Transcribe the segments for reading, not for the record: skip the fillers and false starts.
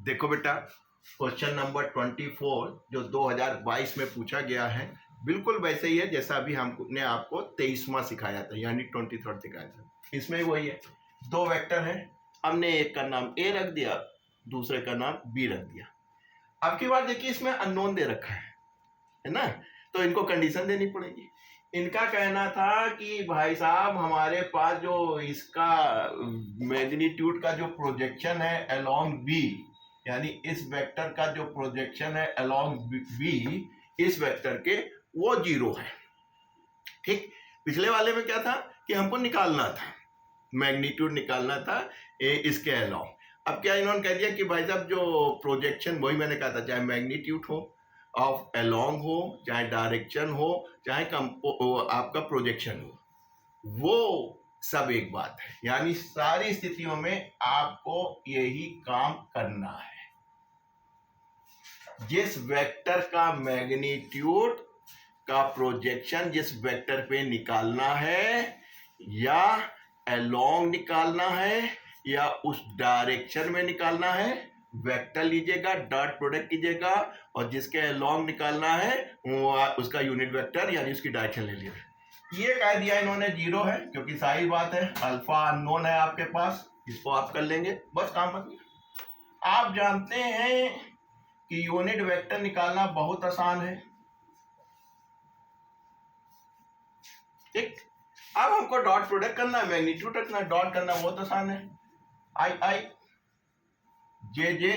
देखो बेटा, question number 24 जो 2022 में पूछा गया है बिल्कुल वैसे ही है जैसा अभी हमने आपको 23वां सिखाया था, यानी 23rd सिखाया था। इसमें वही है, दो वेक्टर हैं, हमने एक का नाम ए रख दिया, दूसरे का नाम बी रख दिया। अब की बार देखिए, इसमें अननोन दे रखा है ना, तो इनको कंडीशन देनी पड़ेगी। इनका कहना था कि भाई साहब हमारे पास जो इसका मैग्नीट्यूड का जो प्रोजेक्शन है अलोंग बी, यानी इस वेक्टर का जो प्रोजेक्शन है अलोंग बी, इस वेक्टर के वो 0 है। ठीक, पिछले वाले में क्या था कि हमको निकालना था, मैग्नीट्यूड निकालना था इसके अलोंग। अब क्या इन्होंने कह दिया कि भाई साहब जो प्रोजेक्शन, वही मैंने कहा था, चाहे मैग्नीट्यूड हो ऑफ अलोंग हो, चाहे डायरेक्शन हो, चाहे आपका प्रोजेक्शन हो, वो सब एक बात है। यानी सारी स्थितियों में आपको यही काम करना है। जिस वेक्टर का मैग्नीट्यूड का प्रोजेक्शन जिस वेक्टर पे निकालना है, या अलोंग निकालना है या उस डायरेक्शन में निकालना है, वेक्टर लीजिएगा, डॉट प्रोडक्ट कीजिएगा, और जिसके अलोंग निकालना है वो उसका यूनिट वेक्टर यानी उसकी डायरेक्शन ले लीजिएगा। ये कह दिया इन्होंने 0 है, क्योंकि सारी बात है, अल्फा अननोन है आपके पास, इसको आप कर लेंगे, बस काम खत्म। आप जानते हैं कि यूनिट वेक्टर निकालना बहुत आसान है। ठीक, अब हमको डॉट प्रोडक्ट करना है, मैग्नीट्यूड रखना है, डॉट करना बहुत आसान है। आई जे जे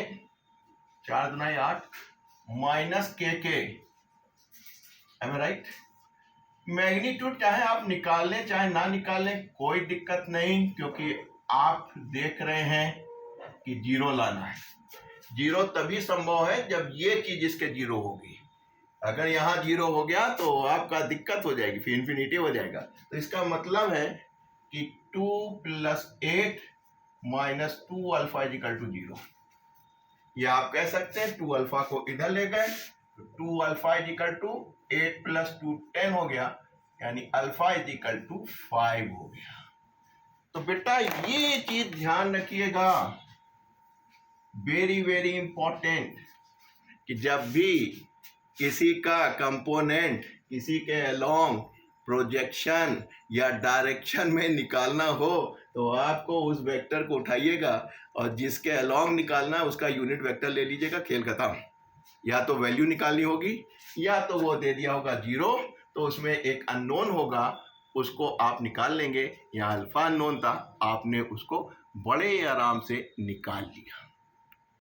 4 दूना 8 माइनस के एम राइट। मैग्नीट्यूड चाहे आप निकाल लें चाहे ना निकाल लें, कोई दिक्कत नहीं, क्योंकि आप देख रहे हैं कि 0 लाना है। 0 तभी संभव है जब ये चीज इसके 0 होगी। अगर यहाँ 0 हो गया तो आपका दिक्कत हो जाएगी, फिर इन्फिनिटी हो जाएगा। तो इसका मतलब है कि 2 + 8 - 2 अल्फा = 0। या आप कह सकते हैं 2 अल्फा को इधर ले गए, 2 अल्फा = 8 + 2 10 हो गया, यानी अल्फा = 5 हो गया। तो बेटा ये चीज ध्यान रखिएगा, वेरी वेरी इंपॉर्टेंट, कि जब भी किसी का कंपोनेंट किसी के अलोंग प्रोजेक्शन या डायरेक्शन में निकालना हो तो आपको उस वेक्टर को उठाइएगा और जिसके अलोंग निकालना है उसका यूनिट वेक्टर ले लीजिएगा, खेल खत्म। या तो वैल्यू निकालनी होगी या तो वो दे दिया होगा 0, तो उसमें एक अननोन होगा, उसको आप निकाल लेंगे। यहाँ अल्फा अननोन था, आपने उसको बड़े आराम से निकाल लिया।